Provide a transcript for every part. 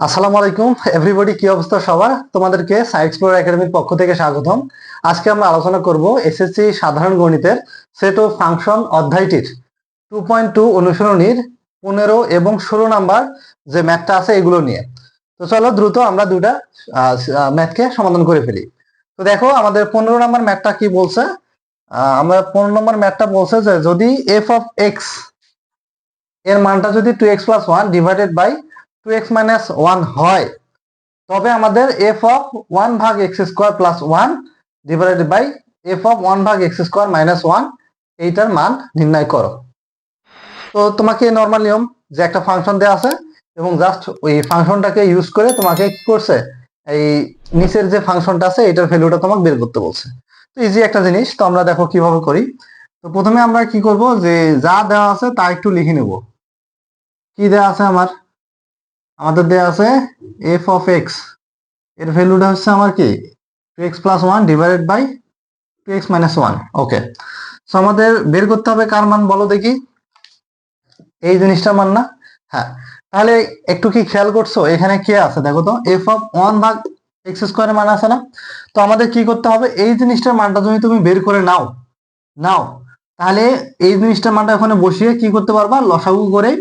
আসসালামু আলাইকুম এভরিবডি, কি অবস্থা সবার? তোমাদেরকে সায়েন্স এক্সপ্লোরার একাডেমির পক্ষ থেকে স্বাগতম। আজকে আমরা আলোচনা করব এসএসসি সাধারণ গণিতের সেট ও ফাংশন অধ্যায়টির 2.2 অনুশীলনীর 15 এবং 16 নাম্বার যে ম্যাথটা আছে এগুলো নিয়ে। তো চলো দ্রুত আমরা দুটা ম্যাথকে সমাধান করে ফেলি। তো দেখো আমাদের 15 নাম্বার ম্যাথটা কি বলছে। আমরা 15 নম্বর ম্যাথটা বলছে যে যদি এফ অফ এক্স এর মানটা যদি 2x plus 1 divided by 2x minus 1 হয়, তবে আমাদের এফ অফ 1 ভাগ x square plus 1 divided by f of 1 ভাগ এক্স স্কোয়ার মাইনাস 1 এইটার মান নির্ণয় করো। তো তোমাকে নর্মাল নিয়ম যে একটা ফাংশন দেওয়া আছে এবং জাস্ট ওই ফাংশনটাকে ইউজ করে তোমাকে কি করছে, এই নিচের যে ফাংশনটা আছে এটার ভ্যালুটা তোমাকে বের করতে বলছে। তো ইজি একটা জিনিস। তো আমরা দেখো কিভাবে করি। তো প্রথমে আমরা কি করব, যে যা দেওয়া আছে তা একটু লিখে নেব। কি দেওয়া আছে আমাদের দেওয়া আছে এফ অফ এক্স এর ভ্যালুটা হচ্ছে আমার কি 2x plus 1 divided by 2x minus 1। Okay, so আমাদের বের করতে হবে কার মান বলো দেখি, এই জিনিসটার মান না? হ্যাঁ, তাহলে একটু কি খেয়াল করছো এখানে কে আছে দেখো তো, এফ অফ 1 ভাগ এক্স স্কোয়ারের মান আছে না? তো আমাদের কি করতে হবে, এই জিনিসটার মানটা যদি তুমি বের করে নাও নাও তাহলে এই জিনিসটার মানটা ওখানে বসিয়ে কি করতে পারবা, লসাগু করে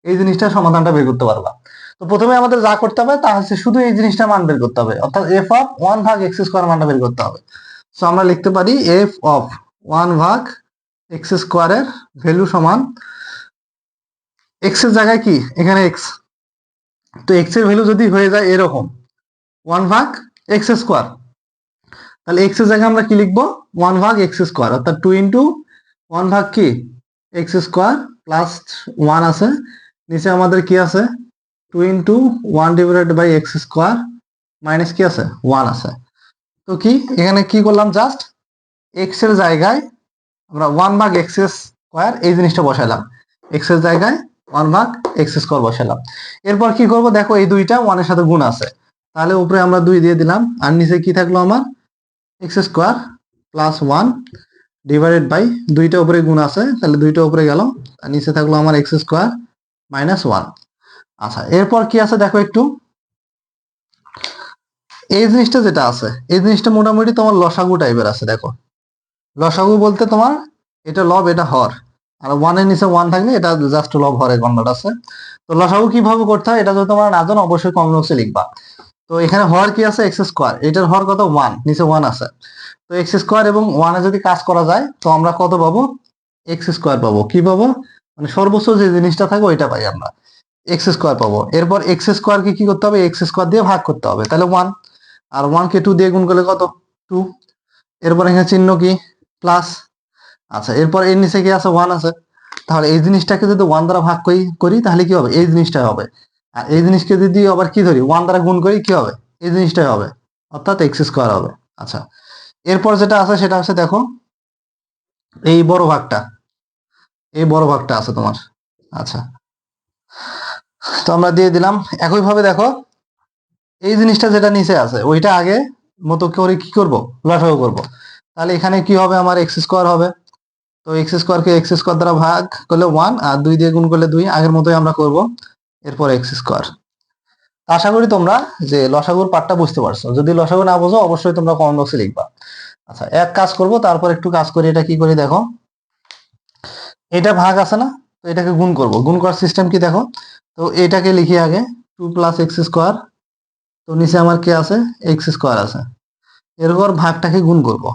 এই জিনিসটার সমাধানটা বের করতে পারবা। তো প্রথমে আমাদের যা করতে হবে তা হচ্ছে শুধু এই জিনিসটার মান বের করতে হবে, অর্থাৎ এফ অফ 1 ভাগ এক্স স্কোয়ার মানটা বের করতে হবে। সো আমরা লিখতে পারি এফ অফ 1 ভাগ এক্স স্কোয়ারের ভ্যালু সমান, এক্স এর জায়গায় কি এখানে এক্স, তো এক্স এর ভ্যালু যদি হয়ে যায় এরকম 1 ভাগ এক্স স্কোয়ার, তাহলে এক্স এর জায়গায় আমরা কি লিখবো, 1 ভাগ এক্স স্কোয়ার, অর্থাৎ 2 ইন্টু 1 ভাগ কি এক্স স্কোয়ার প্লাস 1 আছে, নিচে আমাদের কি আছে 2 into 1 divided by x square minus কি আছে 1 আছে। তো কি এখানে কি করলাম, জাস্ট এক্স এর জায়গায় আমরা 1 ভাগ এক্স স্কোয়ার এই জিনিসটা বসাইলাম, এক্স এর জায়গায় 1 ভাগ এক্স স্কোয়ার বসাইলাম। এরপর কি করব, দেখো এই দুইটা 1 এর সাথে গুণ আছে, তাহলে উপরে আমরা 2 দিয়ে দিলাম, আর নিচে কি থাকলো আমার x square plus 1 divided by, দুইটা উপরে গুণ আছে তাহলে দুইটা উপরে গেল, আর নিচে থাকলো আমার এক্স স্কোয়ার মাইনাস 1। আচ্ছা, এরপর কি আছে দেখো একটু, এই জিনিসটা যেটা আছে এই জিনিসটা মোটামুটি তোমার লসাগু টাইপের আছে। দেখো লসাগু বলতে তোমার এটা লব এটা হর, আর 1 এর নিচে 1 থাকলে এটা জাস্ট লব হরে কনভার্ট আছে। তো লসাগু কিভাবে করতে হয় এটা যদি তোমরা না জানো অবশ্যই কমেন্ট বক্সে লিখবা। তো এখানে হর কি আছে এক্স স্কোয়ার, এটার হর কত 1, নিচে 1 আছে। তো এক্স স্কোয়ার এবং 1 এ যদি কাজ করা যায় তো আমরা কত পাবো, এক্স স্কোয়ার পাবো। কি পাবো, মানে সর্বোচ্চ যে জিনিসটা থাকবে ওইটা পাই আমরা, এক্স স্কোয়ার পাবো। এরপর এক্স স্কোয়ার কে কি করতে হবে, এক্স স্কোয়ার দিয়ে ভাগ করতে হবে, তাহলে 1, আর 1 কে 2 দিয়ে গুণ করলে কত 2। এরপর এখানে চিহ্ন কি প্লাস। আচ্ছা, এরপর এর নিচে কি আছে 1 আছে, তাহলে এই জিনিসটাকে যদি 1 দ্বারা ভাগ করি তাহলে কি হবে, এই জিনিসটাই হবে। আর এই জিনিসকে যদি আবার কি ধরি 1 দ্বারা গুণ করি কি হবে, এই জিনিসটাই হবে, অর্থাৎ এক্স স্কোয়ার হবে। আচ্ছা, এরপর যেটা আছে সেটা হচ্ছে দেখো এই বড় ভাগটা, এই বড় ভাগটা আছে তোমার। আচ্ছা, তো আমরা দিয়ে দিলাম। একইভাবে দেখো এই জিনিসটা যেটা নিচে আছে ওইটা আগে মতো করে কি করব, লসাগু করব। তাহলে এখানে কি হবে, আমার এক্স স্কোয়ার হবে। তো এক্স স্কোয়ার কে এক্স স্কোয়ার দ্বারা ভাগ করলে 1, আর 2 দিয়ে গুণ করলে 2, আগের মতোই আমরা করব। এরপর এক্স স্কোয়ার। আশা করি তোমরা যে লসাগুর পার্টটা বুঝতে পারছো। যদি লসাগু না বোঝো অবশ্যই তোমরা কমেন্ট বক্সে লিখবা। আচ্ছা, এক কাজ করব, তারপর একটু কাজ করি। এটা কি করি দেখো, এটা ভাগ আছে না, তো এটাকে গুণ করব। গুণ করার সিস্টেম কি দেখো, তো এটাকে লিখি আগে 2 প্লাস এক্স স্কোয়ার, তো নিচে আমার কি আছে এক্স স্কোয়ার আছে। এরপর ভাগটাকে গুণ করব,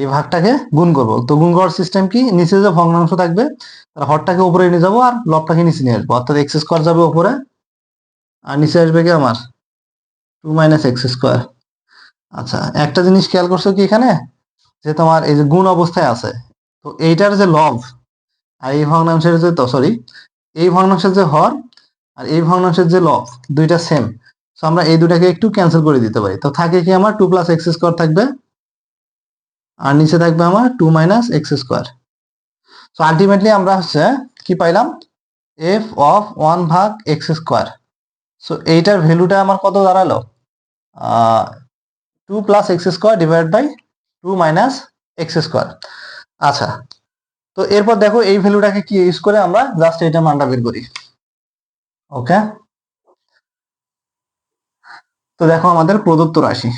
এই ভাগটাকে গুণ করব। তো গুণ করার সিস্টেম কি, নিচে যে ভগ্নাংশ থাকবে তার হরটাকে উপরে নিয়ে যাবো আর লবটাকে নিচে নিয়ে আসবো, অর্থাৎ এক্স স্কোয়ার যাবে উপরে আর নিচে আসবে কি আমার 2 মাইনাস এক্স স্কোয়ার। আচ্ছা, একটা জিনিস খেয়াল করছো কি এখানে, যে তোমার এই যে গুণ অবস্থায় আছে, তো এইটার যে লব আর এই ভগ্নাংশের যে, তো সরি, এই ভগ্নাংশের যে হর আর এই ভগ্নাংশের যে লব দুইটা সেম। তো আমরা এই দুটাকে একটু ক্যান্সেল করে দিতে পারি। তো থাকে কি আমার 2 প্লাস এক্স স্কোয়ার থাকবে, আর নিচে থাকবে আমার 2 মাইনাস এক্স স্কোয়ার। তো আলটিমেটলি আমরা হচ্ছে কি পাইলাম, এফ অফ 1 ভাগ এক্স স্কোয়ার। সো এইটার ভ্যালুটা আমার কত দাঁড়ালো, 2 plus x square divide by 2 minus x square. আচ্ছা, তো এরপর দেখো এই ভ্যালুটাকে কি ইউজ করে আমরা জাস্ট এটা মানটা বের করি। ওকে, তো দেখো আমাদের প্রদত্ত রাশি,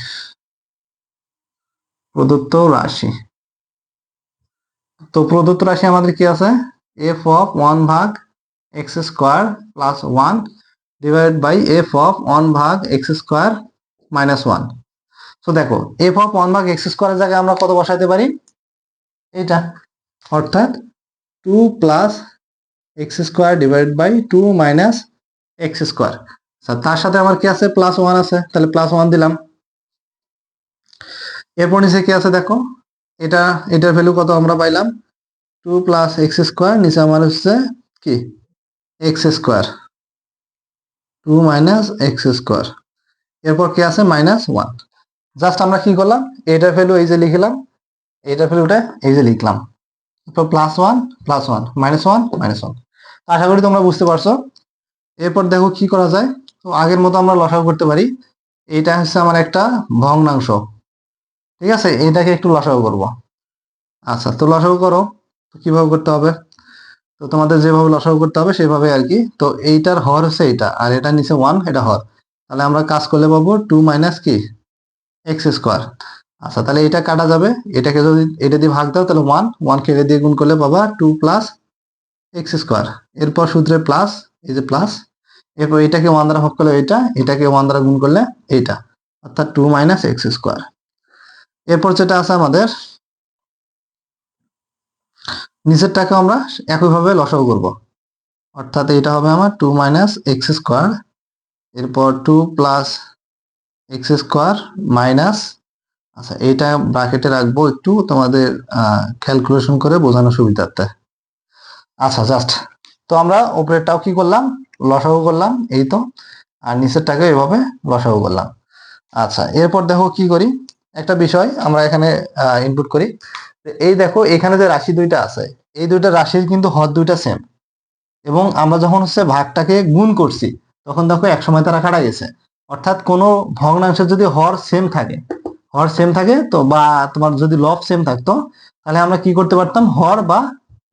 তো প্রদত্ত রাশি আমাদের কি আছে, এফ অফ 1 ভাগ x square plus 1 divide by f of 1 ভাগ এক্স স্কোয়ার মাইনাস 1। তো দেখো এফ অফ 1 ভাগ এক্স স্কোয়ারের জায়গায় আমরা কত বসাইতে পারি, এটা, অর্থাৎ 2 plus x square divide by 2 minus x square. তার সাথে আমার কি আছে, প্লাস 1 আছে, তাহলে প্লাস 1 দিলাম। এরপর নিচে কি আছে দেখো, এটার ভ্যালু কত আমরা পাইলাম, 2 প্লাস এক্স স্কোয়ার, নিচে আমার হচ্ছে কি x square, 2 minus x square. এরপর কি আছে, মাইনাস 1। জাস্ট আমরা কি করলাম, এটার ভ্যালু এই যে লিখলাম, এটার ভ্যালুটা এই যে লিখলাম, তো প্লাস 1 প্লাস 1 মাইনাস 1 মাইনাস 1। আশা করি তোমরা বুঝতে পারছো। এরপর দেখো কি করা যায়, তো আগের মতো আমরা লসাগু করতে পারি। এটা হচ্ছে আমার একটা ভগ্নাংশ, ঠিক আছে, এটাকে একটু লসাগু করব। আচ্ছা, তো লসাগু করো, তো কিভাবে করতে হবে, তো তোমাদের যেভাবে লসাগু করতে হবে সেভাবে আর কি। তো এইটার হর হচ্ছে এইটা, আর এটা নিচে 1, এটা হর, তাহলে আমরা কাজ করলে পাবো 2 মাইনাস কি এক্স স্কোয়ার। আচ্ছা, তাহলে এটা কাটা যাবে, এটাকে যদি এটা দিয়ে ভাগ দাও তাহলে 1 কে এটা দিয়ে গুণ করলে পাবা 2 প্লাস এক্স স্কোয়ার। এরপর সূত্রে প্লাস, এই যে প্লাস, এরপর এটাকে 1 দ্বারা ভাগ করলে এটাকে 1 দ্বারা গুণ করলে এইটা, অর্থাৎ 2 মাইনাস এক্স স্কোয়ার। এরপর যেটা আছে আমাদের নিচেরটাকে আমরা একইভাবে লসাগু করব, অর্থাৎ এটা হবে আমার 2 মাইনাস এক্স স্কোয়ার, এরপর 2 প্লাস এক্স স্কোয়ার মাইনাস, আচ্ছা এইটা ব্র্যাকেটে রাখবো একটু তোমাদের ক্যালকুলেশন করে বোঝানোর সুবিধার্থে। আচ্ছা জাস্ট, তো আমরা উপরেরটাও কি করলাম, লসাগু করলাম, এই তো, আর নিচেরটাকে এভাবে লসাগু করলাম। আচ্ছা, এরপর দেখো কি করি, একটা বিষয় আমরা এখানে ইনপুট করি। এই দেখো এখানে যে রাশি দুইটা আছে, এই দুইটা রাশির কিন্তু হর দুইটা সেম, এবং আমরা যখন হচ্ছে ভাগটাকে গুণ করছি তখন দেখো এক সময় তারা কাটা গেছে। অর্থাৎ কোনো ভগ্নাংশের যদি হর সেম থাকে তো, বা তোমার যদি লব সেম থাকতো, তাহলে আমরা কি করতে পারতাম, হর বা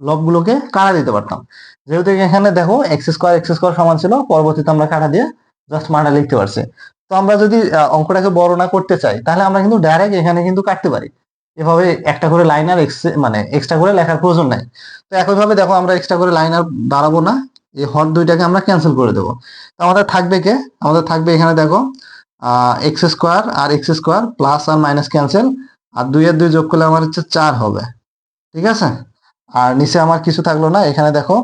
লবগুলোকে কাটা দিতে পারতাম। যেহেতু এখানে দেখো এক্স স্কোয়ার সমান ছিল, পরবর্তীতে আমরা কাটা দিয়ে জাস্ট মানটা লিখতে পারছি। তো আমরা যদি অঙ্কটাকে বড় না করতে চাই তাহলে আমরা কিন্তু ডাইরেক্ট এখানে কিন্তু কাটতে পারি, এভাবে একটা করে লাইন আর মানে এক্সট্রা করে লেখার প্রয়োজন নাই। তো একইভাবে দেখো আমরা এক্সট্রা করে লাইন আর বাড়াবো না, এই হর দুইটাকে আমরা ক্যান্সেল করে দেবো। তো আমাদের থাকবে আমাদের থাকবে এখানে দেখো এক্স স্কোয়ার আর এক্স স্কোয়ার, প্লাস আর মাইনাস ক্যান্সেল, আর 2 এর 2 যোগ করলে আমার হচ্ছে 4 হবে, ঠিক আছে। আর নিচে আমার কিছু থাকলো না, এখানে দেখো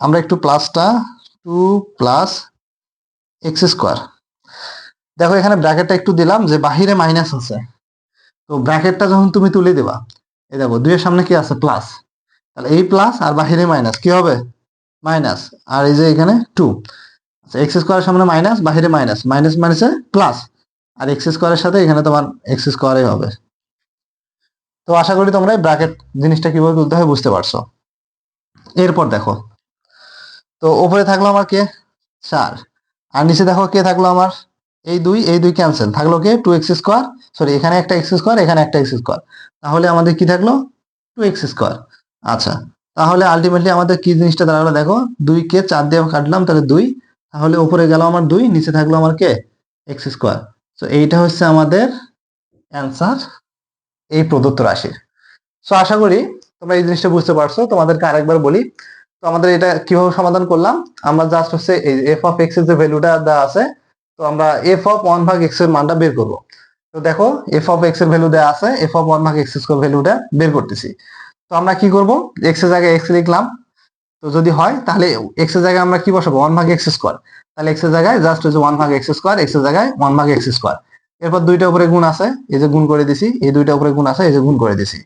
আমরা একটু প্লাসটা 2 প্লাস এক্স স্কোয়ার, দেখো এখানে ব্র্যাকেটটা একটু দিলাম যে বাহিরে মাইনাস আছে, তো ব্র্যাকেটটা যখন তুমি তুলে দেবা, এই দেখো 2 এর সামনে কি আছে, প্লাস, তাহলে এই প্লাস আর বাহিরে মাইনাস কি হবে, মাইনাস, আর এই যে এখানে 2, আচ্ছা এক্স স্কোয়ারের সামনে মাইনাস, বাহিরে মাইনাস, মাইনাস মাইনাসে প্লাস, আর এক্স স্কোয়ারের সাথে এখানে তোমার এক্স স্কোয়ারই হবে। তো আশা করি তোমরা এই ব্র্যাকেট জিনিসটা কিভাবে তুলতে হয় বুঝতে পারছো। এরপর দেখো, তো উপরে থাকলো আমার কে 4, আর নিচে দেখো কে থাকলো আমার এই দুই ক্যান্সেল, থাকলো কে 2 এক্স স্কোয়ার, সরি এখানে একটা এক্স স্কোয়ার, এখানে একটা এক্স স্কোয়ার, তাহলে আমাদের কি থাকলো 2 এক্স স্কোয়ার। আচ্ছা, তাহলে আলটিমেটলি আমাদের কি জিনিসটা দাঁড়ালো দেখো, 2 কে 4 দিয়ে কাটলাম তাহলে 2, তাহলে উপরে গেল আমার 2, নিচে থাকলো আমার কে এক্স স্কোয়ার। তো এইটা হচ্ছে আমাদের অ্যান্সার এই প্রদত্ত রাশির। সো আশা করি তোমরা এই জিনিসটা বুঝতে পারছো। তোমাদেরকে আরেকবার বলি, তো আমাদের এটা কিভাবে সমাধান করলাম, আমরা জাস্ট হচ্ছে এই এফ অফ এক্স এর যে ভ্যালুটা দেওয়া আছে, তো আমরা এফ অফ 1 ভাগ এক্স এর মানটা বের করব। তো দেখো এফ অফ এক্স এর ভ্যালু দেওয়া আছে, এফ অফ 1 ভাগ এক্স স্কয়ার ভ্যালুটা বের করতেছি। তো আমরা কি করব, এক্স এর জায়গায় এক্স লিখলাম, তো যদি হয় তাহলে এক্স এর জায়গায় আমরা কি বসাবো, 1 ভাগ এক্স স্কয়ার, তাহলে এক্স এর জায়গায় জাস্ট হচ্ছে 1 ভাগ এক্স স্কয়ার, এক্স এর জায়গায় 1 ভাগ এক্স স্কয়ার। এরপর দুইটা উপরে গুণ আছে, এই যে গুণ করে দিছি, এই দুইটা উপরে গুণ আছে, এই যে গুণ করে দিছি।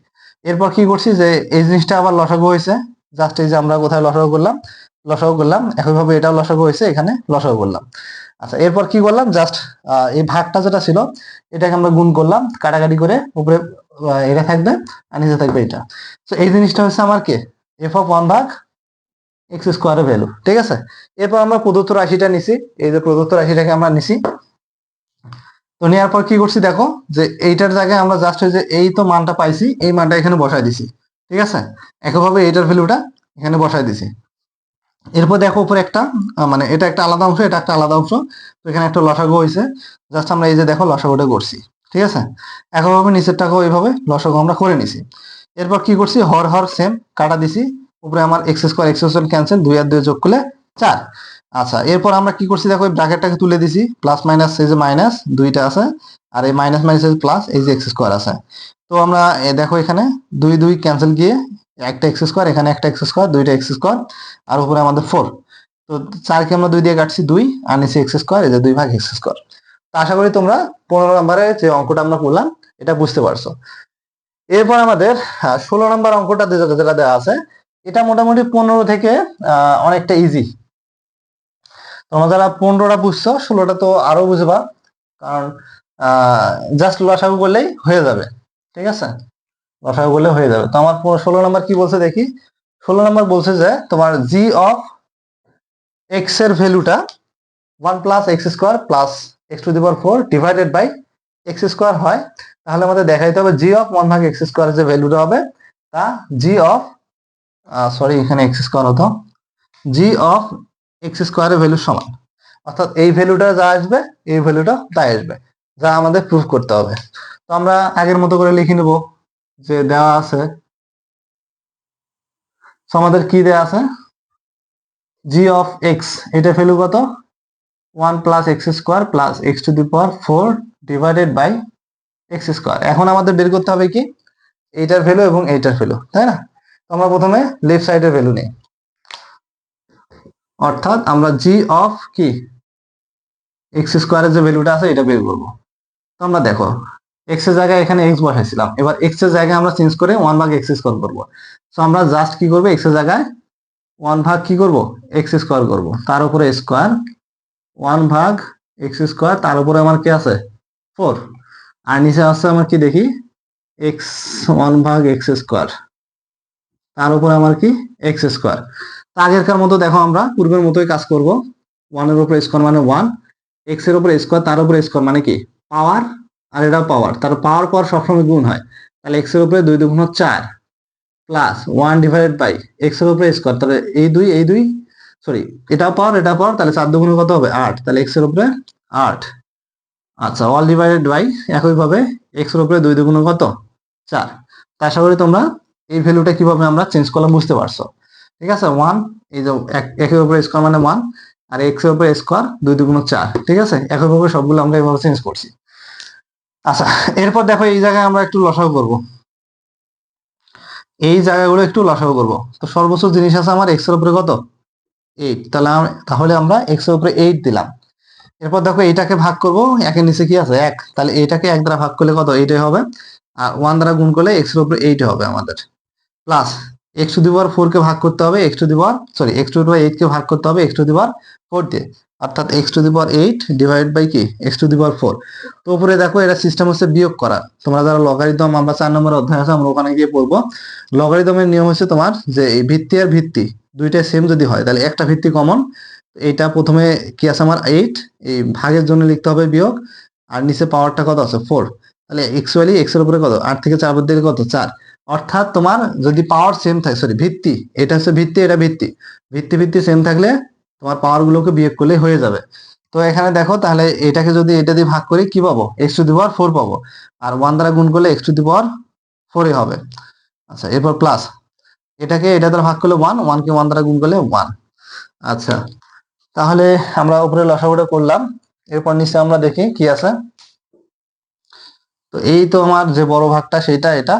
এরপর কি করছি যে এই জিনিসটা আবার লসাগু হয়েছে, জাস্ট এই যে আমরা কোথায় লসাগু করলাম, একইভাবে এটাও লসাগু হয়েছে, এখানে লসাগু করলাম। আচ্ছা, এরপর কি করলাম, জাস্ট এই ভাগটা যেটা ছিল এটাকে আমরা গুণ করলাম, কাটাকাটি করে উপরে এটা থাকবে আর নিচে থাকবে এটা। তো এই জিনিসটা হচ্ছে আমার কে এফ অফ 1 ভাগ এক্স স্কোয়ারের ভ্যালু, ঠিক আছে। এরপর আমরা প্রদত্ত রাশিটা নিছি, এই যে প্রদত্ত রাশিটাকে আমরা নিছি, তো নেওয়ার পর কি করছি দেখো, যে এইটার জায়গায় আমরা জাস্ট ওই যে এই তো মানটা পাইছি, এই মানটা এখানে বসাই দিছি, ঠিক আছে। একইভাবে এইটার ভ্যালুটা এখানে বসাই দিছি। এরপর দেখো উপরে একটা মানে এটা একটা আলাদা অংশ, এটা একটা আলাদা অংশ, তো এখানে একটা লসাগু হয়েছে। জাস্ট আমরা এই যে দেখো লসাগুটা করছি, ঠিক আছে। একইভাবে নিচেরটাকেও এইভাবে লসাগু আমরা করে নিছি। এরপর কি করছি, হর হর সেম কাটা দিছি। উপরে আমার এক্স স্কোয়ার ক্যান্সেল, 2 আর 2 যোগ করলে 4। আচ্ছা, এরপর আমরা কি করছি দেখো, এই ব্র্যাকেটটাকে তুলে দিছি, প্লাস মাইনাস, এই যে মাইনাস দুইটা আছে, আর এই মাইনাস মাইনাস প্লাস, এই যে এক্স স্কোয়ার আছে। তো আমরা দেখো এখানে 2 2 ক্যান্সেল গিয়ে একটা এক্স স্কোয়ার, এখানে একটা এক্স স্কোয়ার, দুইটা এক্স স্কোয়ার, আর উপরে আমাদের 4। তো 4 কে আমরা 2 দিয়ে কাটছি 2, আর নিচে এক্স স্কোয়ার, এই যে 2 ভাগ এক্স স্কোয়ার। তো আশা করি তোমরা 15 নম্বরে যে অঙ্কটা আমরা করলাম এটা বুঝতে পারছো। এরপর আমাদের 16 নম্বর অঙ্কটা যেটা দেওয়া আছে, এটা মোটামুটি 15 থেকে অনেকটা ইজি। তোমরা যারা 15টা বুঝছো, 16টা তো আরো বুঝবা, কারণ জাস্ট লসাগু করলেই হয়ে যাবে, ঠিক আছে। লসাগু করলে হয়ে যাবে। তো আমার 16 নম্বর কি বলছে দেখি। 16 নম্বর বলছে যে তোমার জি অফ এক্স এর ভ্যালুটা 1 plus x square plus x to the power 4 divided by x square হয়, তাহলে আমাদের দেখাইতে হবে জি অফ 1 ভাগ এক্স স্কোয়ার যে ভ্যালুটা হবে, তা জি অফ সরি এখানে এক্স স্কোয়ার হতো, জি অফ এক্স স্কোয়ারের ভ্যালু সমান। অর্থাৎ এই ভ্যালুটা যা আসবে এই ভ্যালুটা তাই আসবে, যা আমাদের প্রুফ করতে হবে। তো আমরা আগের মতো করে লিখে নেব, যে দেওয়া আছে। তো আমাদের কি দেওয়া আছে, জি অফ এক্স, এটা ভ্যালু কত, 1 plus x square plus x to the power 4 divided by x square. এখন আমাদের বের করতে হবে কি, এইটার ভ্যালু এবং এইটার ভ্যালু, তাই না। তো আমরা প্রথমে লেফট সাইডের ভ্যালু নিই, অর্থাৎ আমরা জি অফ কি এক্স স্কোয়ারের যে ভ্যালুটা আছে এটা বের করবো। তো আমরা দেখো এক্স এর জায়গায় এখানে এক্স বসাইছিলাম, এবার এক্স এর জায়গায় আমরা চেঞ্জ করে 1 ভাগ এক্স স্কোয়ার করবো। তো আমরা জাস্ট কি করবো, এক্স এর জায়গায় 1 ভাগ কি করব, এক্স স্কোয়ার করবো, তার উপরে স্কোয়ার 1 ভাগ এক্স স্কোয়ার, তার উপরে আমার কি আছে 4, আর নিচে আছে আমার কি দেখি এক্স 1 ভাগ এক্স স্কোয়ার, তার উপরে আমার কি এক্স স্কোয়ার। আগেরকার মতো দেখো আমরা পূর্বের মতোই কাজ করব। 1 এর উপরে স্কোয়ার মানে 1, এক্স এর উপরে স্কোয়ার, তার উপরে স্কোয়ার মানে কি পাওয়ার, আর এটা পাওয়ার, তার পাওয়ার পর সবসময় গুণ হয়, তাহলে এক্স এর উপরে 2 2 গুণ 4 প্লাস 1 ডিভাইডেড বাই এক্স এর উপরে স্কোয়ার, তাহলে এই দুই সরি এটাও পাওয়ার এটা পাওয়ার, তাহলে 4 দুগুণে কত হবে 8, তাহলে এক্স এর উপরে 8। আচ্ছা, অল ডিভাইডেড বাই একইভাবে এক্স এর উপরে 2 দুগুণে কত 4। তা আশা করি তোমরা এই ভ্যালুটা কিভাবে আমরা চেঞ্জ করলাম বুঝতে পারছো, ঠিক আছে। 1, এই যে একের উপরে স্কোয়ার মানে 1, আর এক্স এর উপরে স্কোয়ার 2 দুগুণ 4, ঠিক আছে। একইভাবে সবগুলো আমরা এইভাবে চেঞ্জ করছি। আচ্ছা, এরপর দেখো এই জায়গায় আমরা একটু লসাগু করব, এই জায়গাগুলো একটু লসাগু করব। তো সর্বোচ্চ জিনিস আছে আমার এক্স এর উপরে কত 8, তাহলে আমরা এক্স এর উপরে 8 দিলাম। এরপর দেখো এইটাকে ভাগ করব, একের নিচে কি আছে 1, তাহলে এইটাকে 1 দ্বারা ভাগ করলে কত 8 হবে, আর 1 দ্বারা গুণ করলে এক্স এর উপরে 8 হবে আমাদের, plus x to the power 4 কে ভাগ করতে হবে X to the power X to the power 8 কে ভাগ করতে হবে এক্স টু দি পাওয়ার 4 দিয়ে, অর্থাৎ x to the power 8 divide by কি এক্স টু দি পাওয়ার 4। তো উপরে দেখো এটা সিস্টেম হচ্ছে বিয়োগ করা। তোমরা যারা লগারিদম, আমরা 4 নম্বর অধ্যায় আছে আমরা ওখানে গিয়ে পড়বো। লগারিদমের নিয়ম হচ্ছে তোমার যে এই ভিত্তি আর ভিত্তি দুইটাই সেম যদি হয় তাহলে একটা ভিত্তি কমন, এইটা প্রথমে কি আছে আমার 8, এই ভাগের জন্য লিখতে হবে বিয়োগ, আর নিচে পাওয়ারটা কত আছে 4, তাহলে অ্যাকচুয়ালি এক্স এর উপরে কত 8 থেকে 4 বাদ দিলে কত 4। অর্থাৎ তোমার যদি পাওয়ার সেম থাকে, সরি ভিত্তি, এটা হচ্ছে ভিত্তি এটা ভিত্তি, ভিত্তি সেম থাকলে তোমার পাওয়ার গুলোকে বিয়োগ করলে হয়ে যাবে। তো এখানে দেখো তাহলে এটাকে যদি এটা দিয়ে ভাগ করি কি পাবো এক্স টু দি পাওয়ার 4 পাবো, আর 1 দ্বারা গুণ করলে এক্স টু দি পাওয়ার 4 হবে। আচ্ছা, এরপর প্লাস এটাকে এটা দ্বারা ভাগ করলে 1, 1 কে 1 দ্বারা গুণ করলে 1। আচ্ছা, তাহলে আমরা উপরে লসাগুটা করলাম। এরপর নিচে আমরা দেখি কি আছে। তো এই তো আমার যে বড় ভাগটা সেটা এটা,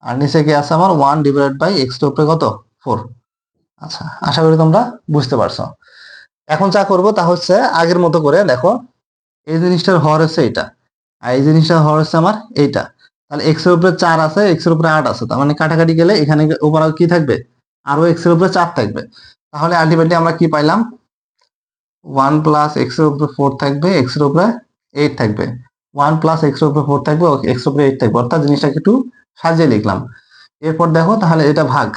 আর নিচে কি আছে আমার 1 ডিভাইড বাই এক্স এর উপরে কত 4। আচ্ছা, আশা করি তোমরা বুঝতে পারছো। এখন যা করবো তা হচ্ছে আগের মতো করে দেখো, এই জিনিসটার হর হচ্ছে এটা, আর এই জিনিসটার হর হচ্ছে আমার এইটা, তাহলে এক্স এর উপরে 4 আছে এক্স এর উপরে 8 আছে, তার মানে কাটাকাটি গেলে এখানে উপর কি থাকবে আরো এক্স এর উপরে 4 থাকবে। তাহলে আলটিমেটলি আমরা কি পাইলাম, 1 প্লাস এক্স এর উপরে 4 থাকবে, এক্স এর উপরে 8 থাকবে, 1 প্লাস এক্স এর উপরে 4 থাকবে, এক্স এর উপরে 8 থাকবে, অর্থাৎ জিনিসটাকে একটু সাজিয়ে লিখলাম। এরপর দেখো তাহলে এটা ভাগ,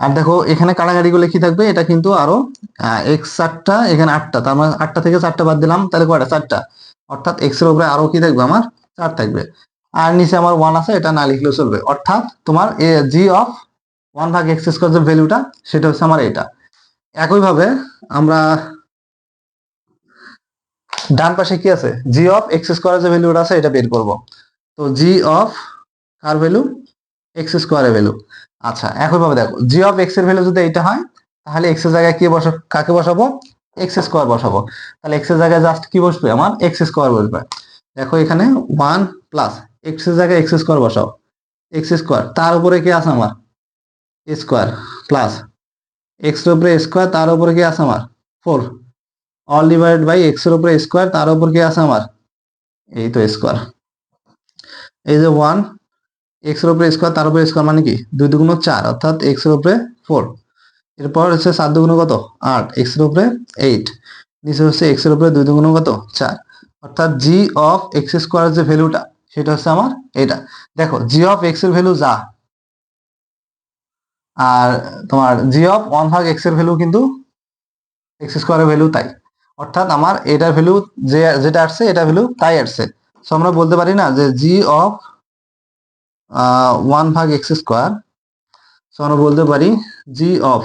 আর দেখো এখানে কাটাকাটি করলে কি থাকবে, এটা কিন্তু আরো এক্স 4টা এখানে 8টা, তার মানে 8টা থেকে 4টা বাদ দিলাম, তাহলে কয়টা 4টা, অর্থাৎ এক্স এর উপরে আরো কি থাকবে আমার 4 থাকবে। আর নিচে আমার 1 আছে, এটা না লিখলেও চলবে। অর্থাৎ তোমার জি অফ ওয়ান ভাগ এক্স স্কোয়ার যে ভ্যালুটা সেটা হচ্ছে আমার এটা। একইভাবে আমরা ডান পাশে কি আছে, জি অফ এক্স স্কোয়ারের যে ভ্যালুটা আছে এটা বের করব। তো জি অফ কার ভ্যালু, এক্স স্কোয়ারের ভ্যালু। আচ্ছা একইভাবে দেখো জি অফ এক্স এর ভ্যালু যদি এটা হয় তাহলে এক্স এর জায়গায় কি কাকে বসাবো, এক্স স্কোয়ার বসাবো। তাহলে এক্স এর জায়গায় জাস্ট কি বসবে, আমার এক্স স্কোয়ার বসবে। দেখো এখানে ওয়ান প্লাস এক্স এর জায়গায় এক্স স্কোয়ার বসাও, এক্স স্কোয়ার তার উপরে কি আছে আমার স্কোয়ার, প্লাস এক্স এর উপরে স্কোয়ার তার উপরে কি আছে আমার 4, অল ডিভাইড বাই এক্স এর উপরে স্কোয়ার তার উপর কি আছে আমার এই তো স্কোয়ার। এই যে ওয়ান এক্স এর উপরে স্কোয়ার তার উপরে স্কোয়ার মানে কি 2 দুগুণ 4 অর্থাৎ এক্স এর উপরে 4। এরপর হচ্ছে 7 দুগুণ কত 8, এক্স এর উপরে 8, নিচে হচ্ছে এক্স এর উপরে 2 দুগুণ কত 4, অর্থাৎ জি অফ এক্স স্কোয়ার যে ভ্যালুটা সেটা হচ্ছে আমার এটা। দেখো জি অফ এক্স এর ভ্যালু যা, আর তোমার জি অফ ওয়ান ভাগ এক্স এর ভ্যালু কিন্তু এক্স স্কোয়ারের ভ্যালু তাই, অর্থাৎ আমার এটার ভ্যালু যেটা আসছে এটা ভ্যালু তাই আসছে। সো আমরা বলতে পারি না যে জি অফ ওয়ান ভাগ এক্স স্কোয়ার, সো আমরা বলতে পারি জি অফ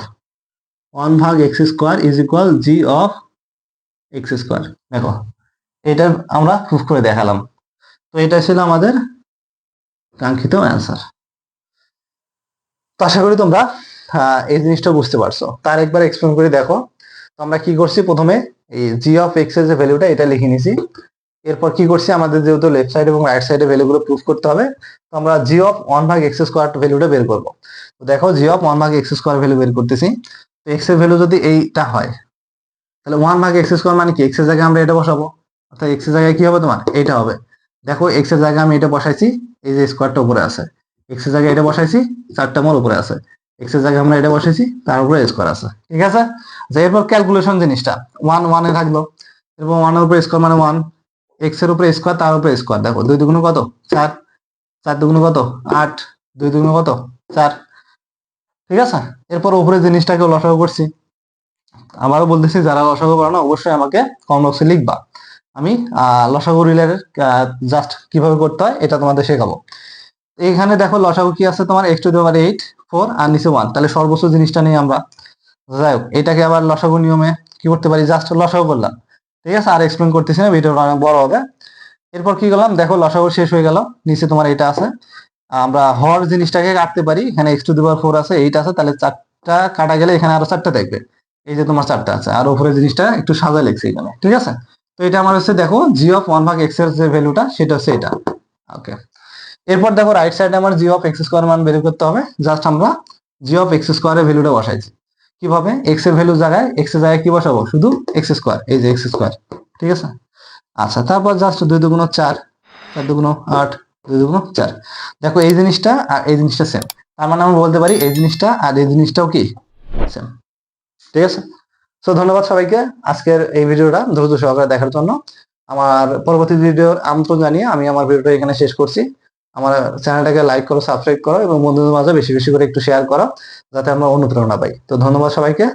ওয়ান ভাগ x square is equal G of x square. দেখো এটা আমরা প্রুফ করে দেখালাম। তো এটা ছিল আমাদের কাঙ্ক্ষিত অ্যান্সার। তো আশা করি তোমরা এই জিনিসটা বুঝতে পারছো। তার একবার এক্সপ্লেন করে দেখো। তো আমরা কি করছি, প্রথমে এই জি অফ এক্স এর যে ভ্যালুটা এটা লিখে নিছি। এরপর কি করছি, আমাদের যেহেতু লেফট সাইড এবং রাইট সাইডে ভ্যালুগুলো প্রুফ করতে হবে, তো আমরা জি অফ ওয়ান ভাগ এক্স স্কোয়ার ভ্যালুটা বের করবো। তো দেখো জি অফ ওয়ান ভাগ এক্স স্কোয়ার ভ্যালু বের করতেছি। তো এক্স এর ভ্যালু যদি এইটা হয় তাহলে ওয়ান ভাগ এক্স স্কোয়ার মানে কি, এক্স এর জায়গায় আমরা এটা বসাবো, অর্থাৎ এক্স এর জায়গায় কি হবে তোমার এইটা হবে। দেখো এক্স এর জায়গায় আমি এটা বসাইছি, এই যে স্কোয়ারটা উপরে আছে, এক্স এর জায়গায় এটা বসাইছি, 4টা মোর উপরে আছে, এক্স এর জায়গায় আমরা এটা বসাইছি, তার উপরে স্কোয়ার আছে, ঠিক আছে। যে এরপর ক্যালকুলেশন জিনিসটা ওয়ান ওয়ানে থাকলো, এরপর ওয়ানের উপরে স্কোয়ার মানে ওয়ান, এক্স এর উপরে স্কোয়ার তার উপরে স্কোয়ার, দেখো 2 দুগুণ কত 4, 4 দুগুণ কত 8, 2 দুগুণ কত 4, ঠিক আছে। এরপর উপরে জিনিসটাকে লসাগু করছি। আমারও বলতেছি যারা লসাগু করো না অবশ্যই আমাকে কমেন্ট বক্সে লিখবা, আমি লসাগু রিলেটেড জাস্ট কিভাবে করতে হয় এটা তোমাদের শেখাবো। এখানে দেখো লসাগু কি আছে তোমার x টু দি পাওয়ার 8 4 আর নিচে 1, তাহলে সর্বোচ্চ জিনিসটা নিয়ে আমরা, যাই হোক এটাকে আবার লসাগু নিয়মে কি করতে পারি, জাস্ট লসাগু করলাম, ঠিক আছে। আর এক্সপ্লেন করতেছি না, ভিডিওটা অনেক বড় হবে। এরপর কি করলাম, দেখো লসাগু শেষ হয়ে গেল, নিচে তোমার এটা আছে, আমরা হর জিনিসটাকে কাটতে পারি, এখানে x টু দি পাওয়ার 4 আছে, 8 আছে, তাহলে 4টা কাটা গেলে এখানে আরো 4টা থাকবে, এই যে তোমার 4টা আছে, আর উপরে জিনিসটা একটু সাজা লিখছি এখানে, ঠিক আছে। তো এটা আমার হচ্ছে দেখো জি অফ ওয়ান ভাগ এক্স এর যে ভ্যালুটা সেটা হচ্ছে এটা, ওকে। এরপর দেখো রাইট সাইডে আমার জি অফ এক্স স্কোয়ার মান বের করতে হবে, জাস্ট আমরা জি অফ এক্স স্কোয়ারের ভ্যালুটা বসাইছি। কিভাবে, এক্স এর ভ্যালু জায়গায় এক্স এর জায়গায় কি বসাবো, শুধু এক্স স্কোয়ার, এই যে এক্স স্কোয়ার, ঠিক আছে। আচ্ছা তারপর জাস্ট 2 দুগুণ 4, 4 দুগুণ 8, 2 দুগুণ 4, দেখো এই জিনিসটা আর এই জিনিসটা সেম, তার মানে আমরা বলতে পারি এই জিনিসটা আর এই জিনিসটাও কি সেম, ঠিক আছে। তো ধন্যবাদ সবাইকে আজকের এই ভিডিওটা ধৈর্য সহকারে দেখার জন্য। আমার পরবর্তী ভিডিওর আমন্ত্রণ জানিয়ে আমি আমার ভিডিওটা এখানে শেষ করছি। আমার চ্যানেলটাকে লাইক করো, সাবস্ক্রাইব করো এবং বন্ধুদের মাঝে বেশি বেশি করে একটু শেয়ার করো, যাতে আমরা অনুপ্রেরণা পাই। তো ধন্যবাদ সবাইকে।